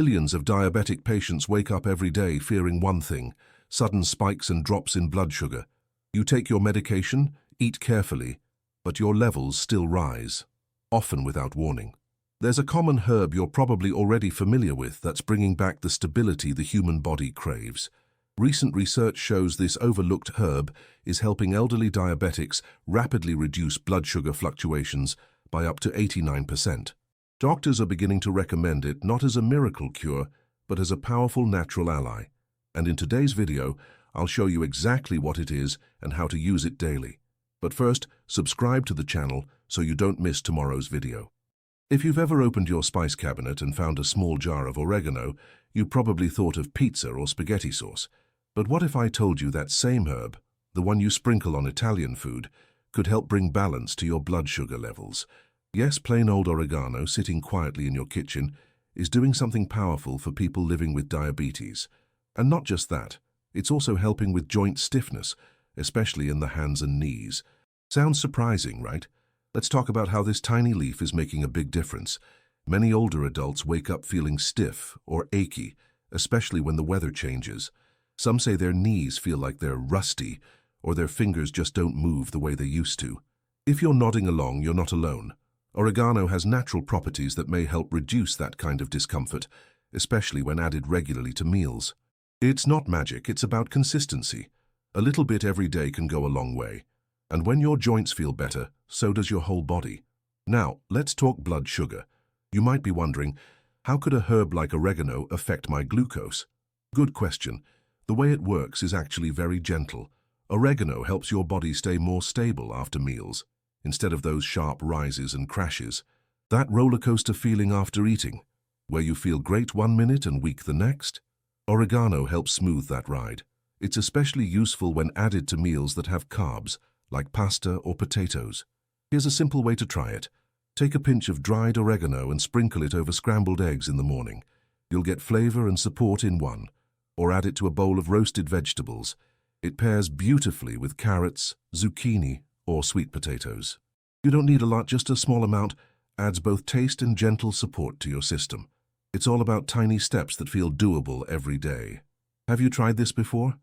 Millions of diabetic patients wake up every day fearing one thing: sudden spikes and drops in blood sugar. You take your medication, eat carefully, but your levels still rise, often without warning. There's a common herb you're probably already familiar with that's bringing back the stability the human body craves. Recent research shows this overlooked herb is helping elderly diabetics rapidly reduce blood sugar fluctuations by up to 89%. Doctors are beginning to recommend it not as a miracle cure, but as a powerful natural ally. And in today's video, I'll show you exactly what it is and how to use it daily. But first, subscribe to the channel so you don't miss tomorrow's video. If you've ever opened your spice cabinet and found a small jar of oregano, you probably thought of pizza or spaghetti sauce. But what if I told you that same herb, the one you sprinkle on Italian food, could help bring balance to your blood sugar levels? Yes, plain old oregano sitting quietly in your kitchen is doing something powerful for people living with diabetes. And not just that, it's also helping with joint stiffness, especially in the hands and knees. Sounds surprising, right? Let's talk about how this tiny leaf is making a big difference. Many older adults wake up feeling stiff or achy, especially when the weather changes. Some say their knees feel like they're rusty, or their fingers just don't move the way they used to. If you're nodding along, you're not alone. Oregano has natural properties that may help reduce that kind of discomfort, especially when added regularly to meals. It's not magic, it's about consistency. A little bit every day can go a long way. And when your joints feel better, so does your whole body. Now, let's talk blood sugar. You might be wondering, how could a herb like oregano affect my glucose? Good question. The way it works is actually very gentle. Oregano helps your body stay more stable after meals, instead of those sharp rises and crashes. That roller coaster feeling after eating, where you feel great one minute and weak the next. Oregano helps smooth that ride. It's especially useful when added to meals that have carbs, like pasta or potatoes. Here's a simple way to try it. Take a pinch of dried oregano and sprinkle it over scrambled eggs in the morning. You'll get flavor and support in one. Or add it to a bowl of roasted vegetables. It pairs beautifully with carrots, zucchini, or sweet potatoes. You don't need a lot, just a small amount adds both taste and gentle support to your system. It's all about tiny steps that feel doable every day. Have you tried this before?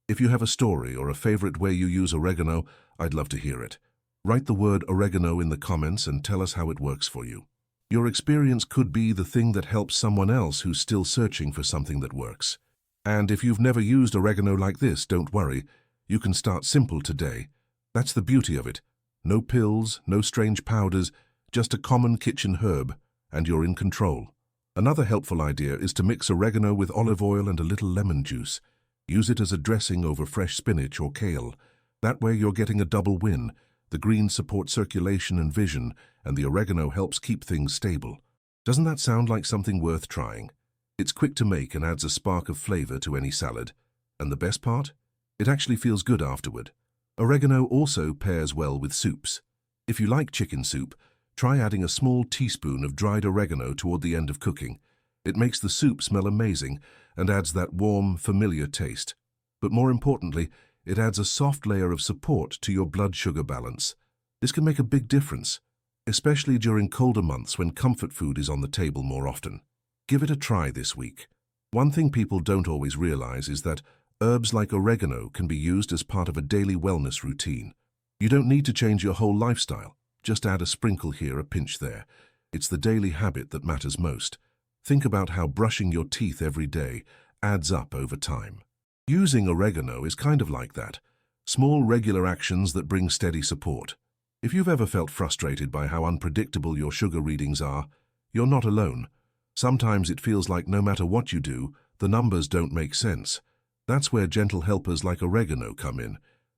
If you have a story or a favorite way you use oregano, I'd love to hear it. Write the word oregano in the comments and tell us how it works for you. Your experience could be the thing that helps someone else who's still searching for something that works. And if you've never used oregano like this, don't worry. You can start simple today. That's the beauty of it. No pills, no strange powders, just a common kitchen herb, and you're in control. Another helpful idea is to mix oregano with olive oil and a little lemon juice. Use it as a dressing over fresh spinach or kale. That way you're getting a double win. The greens support circulation and vision, and the oregano helps keep things stable. Doesn't that sound like something worth trying? It's quick to make and adds a spark of flavor to any salad. And the best part? It actually feels good afterward. Oregano also pairs well with soups. If you like chicken soup, try adding a small teaspoon of dried oregano toward the end of cooking. It makes the soup smell amazing and adds that warm, familiar taste. But more importantly, it adds a soft layer of support to your blood sugar balance. This can make a big difference, especially during colder months when comfort food is on the table more often. Give it a try this week. One thing people don't always realize is that herbs like oregano can be used as part of a daily wellness routine. You don't need to change your whole lifestyle. Just add a sprinkle here, a pinch there. It's the daily habit that matters most. Think about how brushing your teeth every day adds up over time. Using oregano is kind of like that. Small, regular actions that bring steady support. If you've ever felt frustrated by how unpredictable your sugar readings are, you're not alone. Sometimes it feels like no matter what you do, the numbers don't make sense. That's where gentle helpers like oregano come in.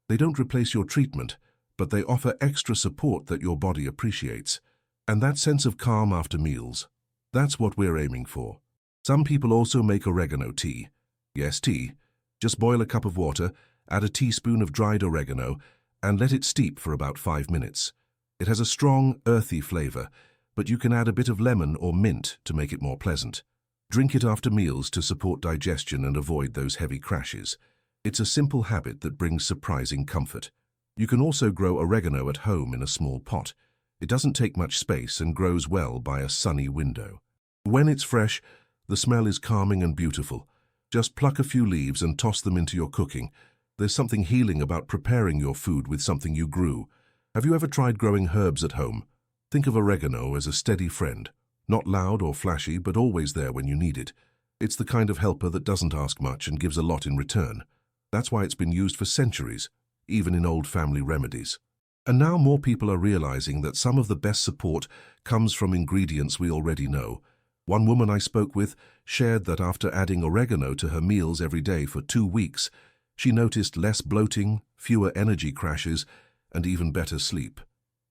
They don't replace your treatment, but they offer extra support that your body appreciates. And that sense of calm after meals, that's what we're aiming for. Some people also make oregano tea. Yes, tea. Just boil a cup of water, add a teaspoon of dried oregano, and let it steep for about 5 minutes. It has a strong, earthy flavor, but you can add a bit of lemon or mint to make it more pleasant. Drink it after meals to support digestion and avoid those heavy crashes. It's a simple habit that brings surprising comfort. You can also grow oregano at home in a small pot. It doesn't take much space and grows well by a sunny window. When it's fresh, The smell is calming and beautiful. Just pluck a few leaves and toss them into your cooking. There's something healing about preparing your food with something you grew. Have you ever tried growing herbs at home? Think of oregano as a steady friend. Not loud or flashy, but always there when you need it. It's the kind of helper that doesn't ask much and gives a lot in return. That's why it's been used for centuries, even in old family remedies. And now more people are realizing that some of the best support comes from ingredients we already know. One woman I spoke with shared that after adding oregano to her meals every day for 2 weeks, she noticed less bloating, fewer energy crashes, and even better sleep.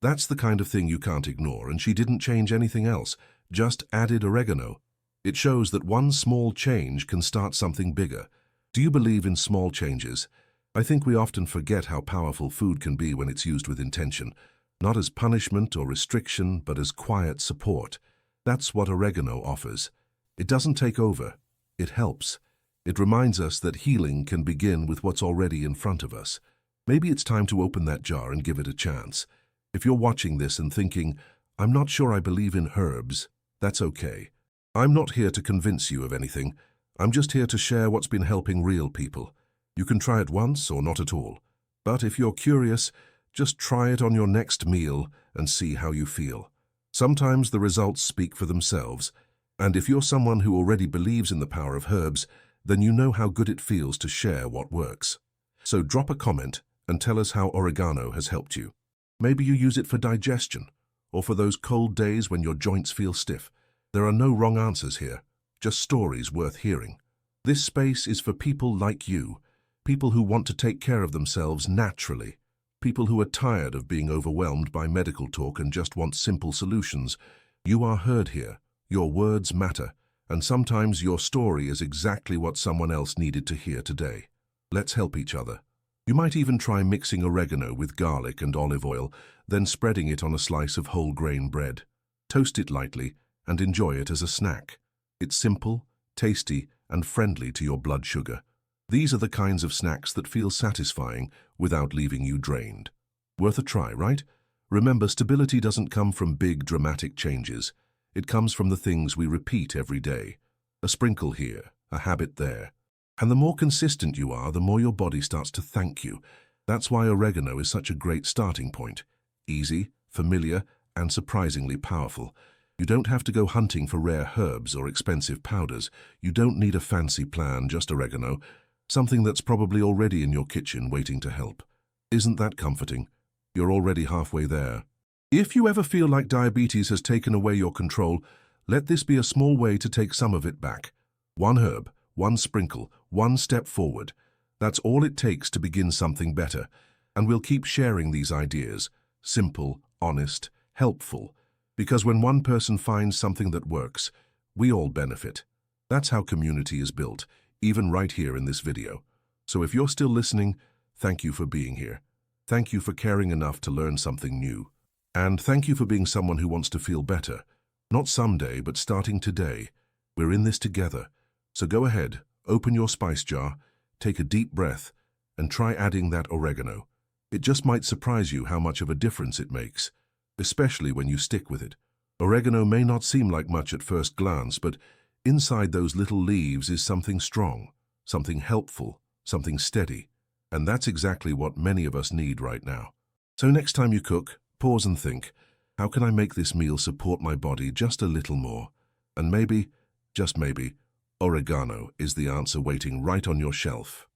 That's the kind of thing you can't ignore, and she didn't change anything else, just added oregano. It shows that one small change can start something bigger. Do you believe in small changes? I think we often forget how powerful food can be when it's used with intention, not as punishment or restriction, but as quiet support. That's what oregano offers. It doesn't take over, it helps. It reminds us that healing can begin with what's already in front of us. Maybe it's time to open that jar and give it a chance. If you're watching this and thinking, I'm not sure I believe in herbs, that's okay. I'm not here to convince you of anything. I'm just here to share what's been helping real people. You can try it once or not at all. But if you're curious, just try it on your next meal and see how you feel. Sometimes the results speak for themselves. And if you're someone who already believes in the power of herbs, then you know how good it feels to share what works. So drop a comment and tell us how oregano has helped you. Maybe you use it for digestion, or for those cold days when your joints feel stiff. There are no wrong answers here, just stories worth hearing. This space is for people like you, people who want to take care of themselves naturally, people who are tired of being overwhelmed by medical talk and just want simple solutions. You are heard here, your words matter, and sometimes your story is exactly what someone else needed to hear today. Let's help each other. You might even try mixing oregano with garlic and olive oil, then spreading it on a slice of whole grain bread. Toast it lightly and enjoy it as a snack. It's simple, tasty, and friendly to your blood sugar. These are the kinds of snacks that feel satisfying without leaving you drained. Worth a try, right? Remember, stability doesn't come from big, dramatic changes. It comes from the things we repeat every day. A sprinkle here, a habit there. And the more consistent you are, the more your body starts to thank you. That's why oregano is such a great starting point. Easy, familiar, and surprisingly powerful. You don't have to go hunting for rare herbs or expensive powders. You don't need a fancy plan, just oregano. Something that's probably already in your kitchen waiting to help. Isn't that comforting? You're already halfway there. If you ever feel like diabetes has taken away your control, let this be a small way to take some of it back. One herb, one sprinkle, one step forward. That's all it takes to begin something better. And we'll keep sharing these ideas. Simple, honest, helpful. Because when one person finds something that works, we all benefit. That's how community is built, even right here in this video. So if you're still listening, thank you for being here. Thank you for caring enough to learn something new. And thank you for being someone who wants to feel better. Not someday, but starting today. We're in this together. So go ahead, open your spice jar, take a deep breath, and try adding that oregano. It just might surprise you how much of a difference it makes, especially when you stick with it. Oregano may not seem like much at first glance, but inside those little leaves is something strong, something helpful, something steady. And that's exactly what many of us need right now. So next time you cook, pause and think, how can I make this meal support my body just a little more? And maybe, just maybe, oregano is the answer waiting right on your shelf.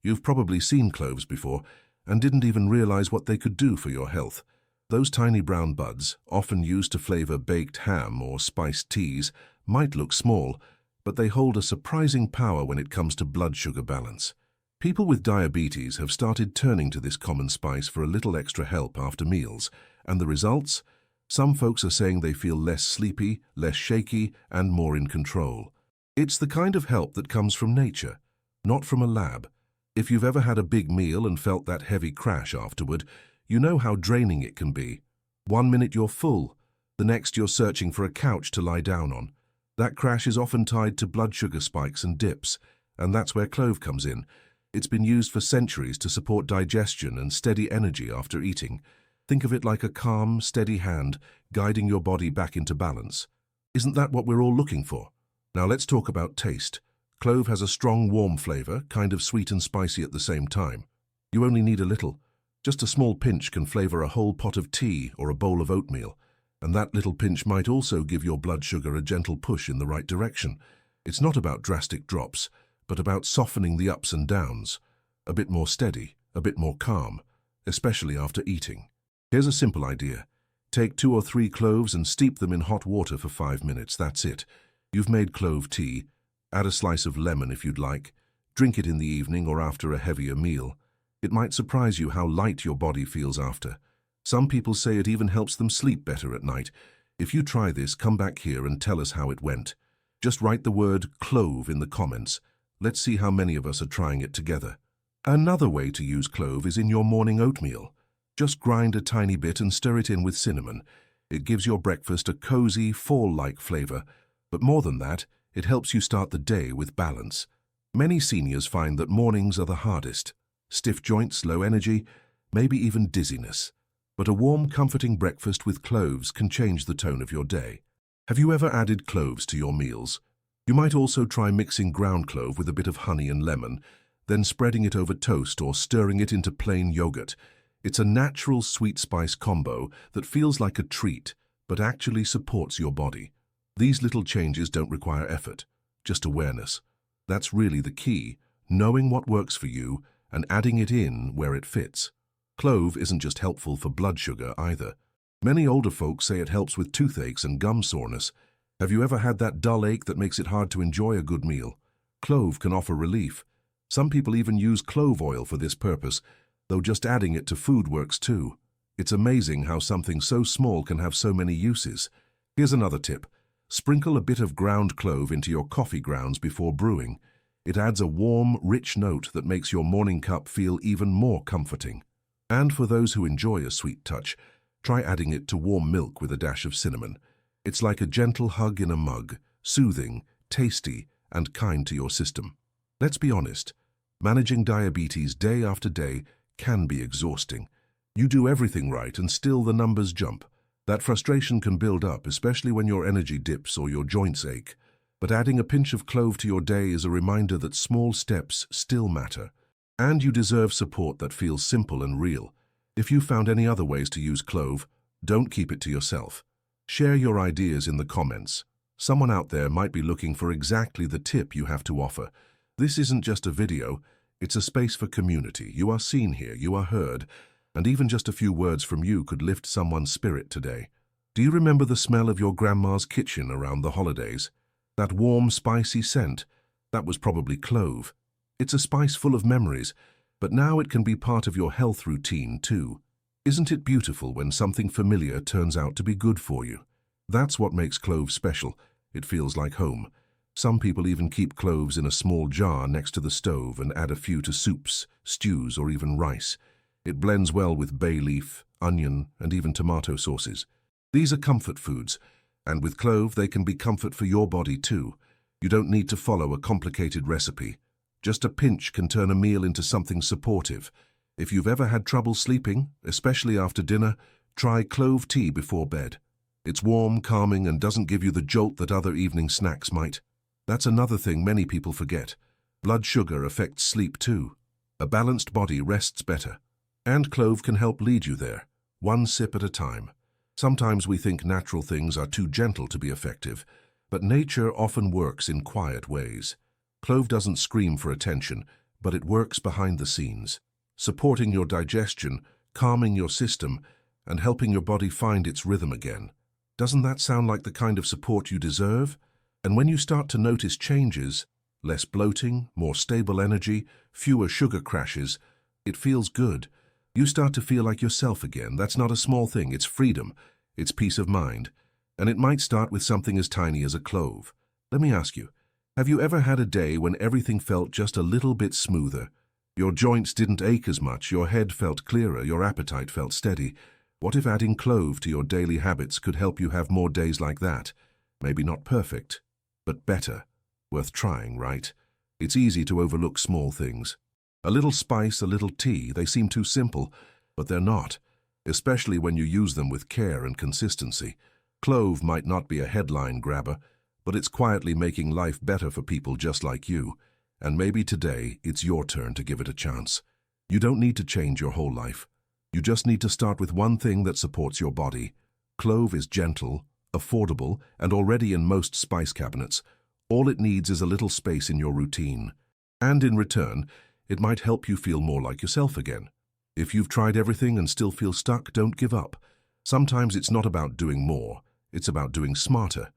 You've probably seen cloves before and didn't even realize what they could do for your health. Those tiny brown buds, often used to flavor baked ham or spiced teas, might look small, but they hold a surprising power when it comes to blood sugar balance. People with diabetes have started turning to this common spice for a little extra help after meals, and the results? Some folks are saying they feel less sleepy, less shaky, and more in control. It's the kind of help that comes from nature, not from a lab. If you've ever had a big meal and felt that heavy crash afterward, you know how draining it can be. 1 minute you're full, the next you're searching for a couch to lie down on. That crash is often tied to blood sugar spikes and dips, and that's where clove comes in. It's been used for centuries to support digestion and steady energy after eating. Think of it like a calm, steady hand guiding your body back into balance. Isn't that what we're all looking for? Now let's talk about taste. Clove has a strong, warm flavor, kind of sweet and spicy at the same time. You only need a little. Just a small pinch can flavor a whole pot of tea or a bowl of oatmeal. And that little pinch might also give your blood sugar a gentle push in the right direction. It's not about drastic drops, but about softening the ups and downs. A bit more steady, a bit more calm, especially after eating. Here's a simple idea. Take 2 or 3 cloves and steep them in hot water for 5 minutes. That's it. You've made clove tea. Add a slice of lemon if you'd like. Drink it in the evening or after a heavier meal. It might surprise you how light your body feels after. Some people say it even helps them sleep better at night. If you try this, come back here and tell us how it went. Just write the word clove in the comments. Let's see how many of us are trying it together. Another way to use clove is in your morning oatmeal. Just grind a tiny bit and stir it in with cinnamon. It gives your breakfast a cozy, fall-like flavor. But more than that, it helps you start the day with balance. Many seniors find that mornings are the hardest. Stiff joints, low energy, maybe even dizziness. But a warm, comforting breakfast with cloves can change the tone of your day. Have you ever added cloves to your meals? You might also try mixing ground clove with a bit of honey and lemon, then spreading it over toast or stirring it into plain yogurt. It's a natural sweet spice combo that feels like a treat, but actually supports your body. These little changes don't require effort, just awareness. That's really the key, knowing what works for you and adding it in where it fits. Clove isn't just helpful for blood sugar either. Many older folks say it helps with toothaches and gum soreness. Have you ever had that dull ache that makes it hard to enjoy a good meal? Clove can offer relief. Some people even use clove oil for this purpose, though just adding it to food works too. It's amazing how something so small can have so many uses. Here's another tip. Sprinkle a bit of ground clove into your coffee grounds before brewing. It adds a warm, rich note that makes your morning cup feel even more comforting. And for those who enjoy a sweet touch, try adding it to warm milk with a dash of cinnamon. It's like a gentle hug in a mug, soothing, tasty, and kind to your system. Let's be honest, managing diabetes day after day can be exhausting. You do everything right and still the numbers jump. That frustration can build up, especially when your energy dips or your joints ache. But adding a pinch of clove to your day is a reminder that small steps still matter. And you deserve support that feels simple and real. If you found any other ways to use clove, don't keep it to yourself. Share your ideas in the comments. Someone out there might be looking for exactly the tip you have to offer. This isn't just a video, it's a space for community. You are seen here, you are heard, and even just a few words from you could lift someone's spirit today. Do you remember the smell of your grandma's kitchen around the holidays? That warm, spicy scent? That was probably clove. It's a spice full of memories, but now it can be part of your health routine too. Isn't it beautiful when something familiar turns out to be good for you? That's what makes clove special. It feels like home. Some people even keep cloves in a small jar next to the stove and add a few to soups, stews, or even rice. It blends well with bay leaf, onion, and even tomato sauces. These are comfort foods, and with clove they can be comfort for your body too. You don't need to follow a complicated recipe. Just a pinch can turn a meal into something supportive. If you've ever had trouble sleeping, especially after dinner, try clove tea before bed. It's warm, calming, and doesn't give you the jolt that other evening snacks might. That's another thing many people forget. Blood sugar affects sleep too. A balanced body rests better. And clove can help lead you there, one sip at a time. Sometimes we think natural things are too gentle to be effective, but nature often works in quiet ways. Clove doesn't scream for attention, but it works behind the scenes, supporting your digestion, calming your system, and helping your body find its rhythm again. Doesn't that sound like the kind of support you deserve? And when you start to notice changes, less bloating, more stable energy, fewer sugar crashes, it feels good. You start to feel like yourself again. That's not a small thing. It's freedom. It's peace of mind. And it might start with something as tiny as a clove. Let me ask you, have you ever had a day when everything felt just a little bit smoother? Your joints didn't ache as much, your head felt clearer, your appetite felt steady. What if adding clove to your daily habits could help you have more days like that? Maybe not perfect, but better. Worth trying, right? It's easy to overlook small things. A little spice, a little tea, they seem too simple, but they're not, especially when you use them with care and consistency. Clove might not be a headline grabber, but it's quietly making life better for people just like you. And maybe today it's your turn to give it a chance. You don't need to change your whole life. You just need to start with one thing that supports your body. Clove is gentle, affordable, and already in most spice cabinets. All it needs is a little space in your routine. And in return, it might help you feel more like yourself again. If you've tried everything and still feel stuck, don't give up. Sometimes it's not about doing more, it's about doing smarter.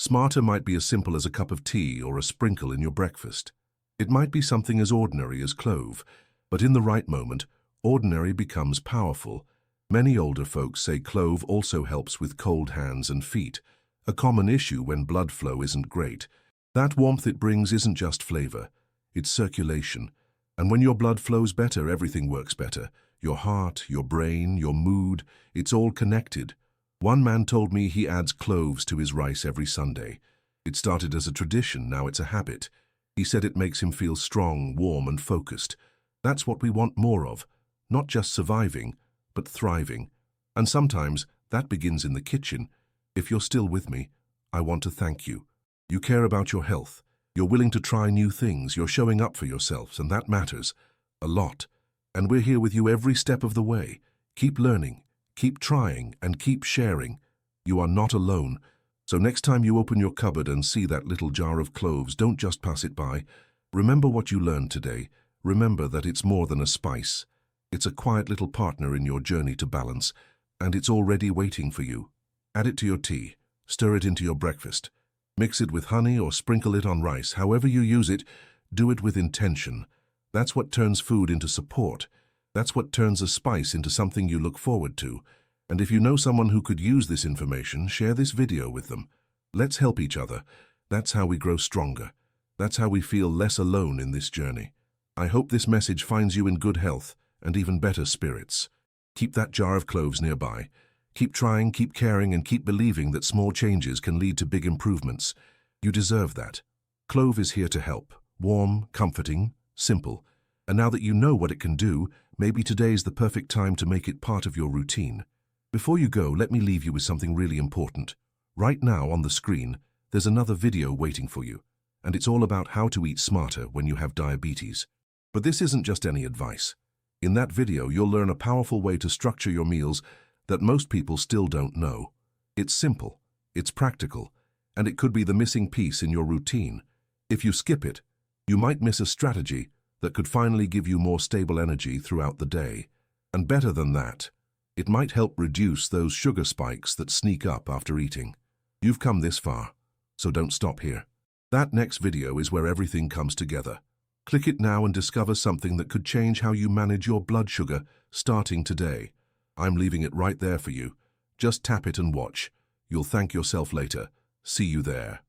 Smarter might be as simple as a cup of tea or a sprinkle in your breakfast. It might be something as ordinary as clove, but in the right moment, ordinary becomes powerful. Many older folks say clove also helps with cold hands and feet, a common issue when blood flow isn't great. That warmth it brings isn't just flavor, it's circulation. And when your blood flows better, everything works better. Your heart, your brain, your mood, it's all connected. One man told me he adds cloves to his rice every Sunday. It started as a tradition, now it's a habit. He said it makes him feel strong, warm, and focused. That's what we want more of, not just surviving, but thriving. And sometimes that begins in the kitchen. If you're still with me, I want to thank you. You care about your health. You're willing to try new things. You're showing up for yourselves, and that matters a lot. And we're here with you every step of the way. Keep learning, keep trying, and keep sharing. You are not alone. So next time you open your cupboard and see that little jar of cloves, don't just pass it by. Remember what you learned today. Remember that it's more than a spice. It's a quiet little partner in your journey to balance, and it's already waiting for you. Add it to your tea. Stir it into your breakfast. Mix it with honey or sprinkle it on rice. However you use it, do it with intention. That's what turns food into support. That's what turns a spice into something you look forward to. And if you know someone who could use this information, share this video with them. Let's help each other. That's how we grow stronger. That's how we feel less alone in this journey. I hope this message finds you in good health and even better spirits. Keep that jar of cloves nearby. Keep trying, keep caring, and keep believing that small changes can lead to big improvements. You deserve that. Clove is here to help. Warm, comforting, simple. And now that you know what it can do, maybe today's the perfect time to make it part of your routine. Before you go, let me leave you with something really important. Right now on the screen, there's another video waiting for you, and it's all about how to eat smarter when you have diabetes. But this isn't just any advice. In that video, you'll learn a powerful way to structure your meals that most people still don't know. It's simple, it's practical, and it could be the missing piece in your routine. If you skip it, you might miss a strategy that could finally give you more stable energy throughout the day. And better than that, it might help reduce those sugar spikes that sneak up after eating. You've come this far, so don't stop here. That next video is where everything comes together. Click it now and discover something that could change how you manage your blood sugar starting today. I'm leaving it right there for you. Just tap it and watch. You'll thank yourself later. See you there.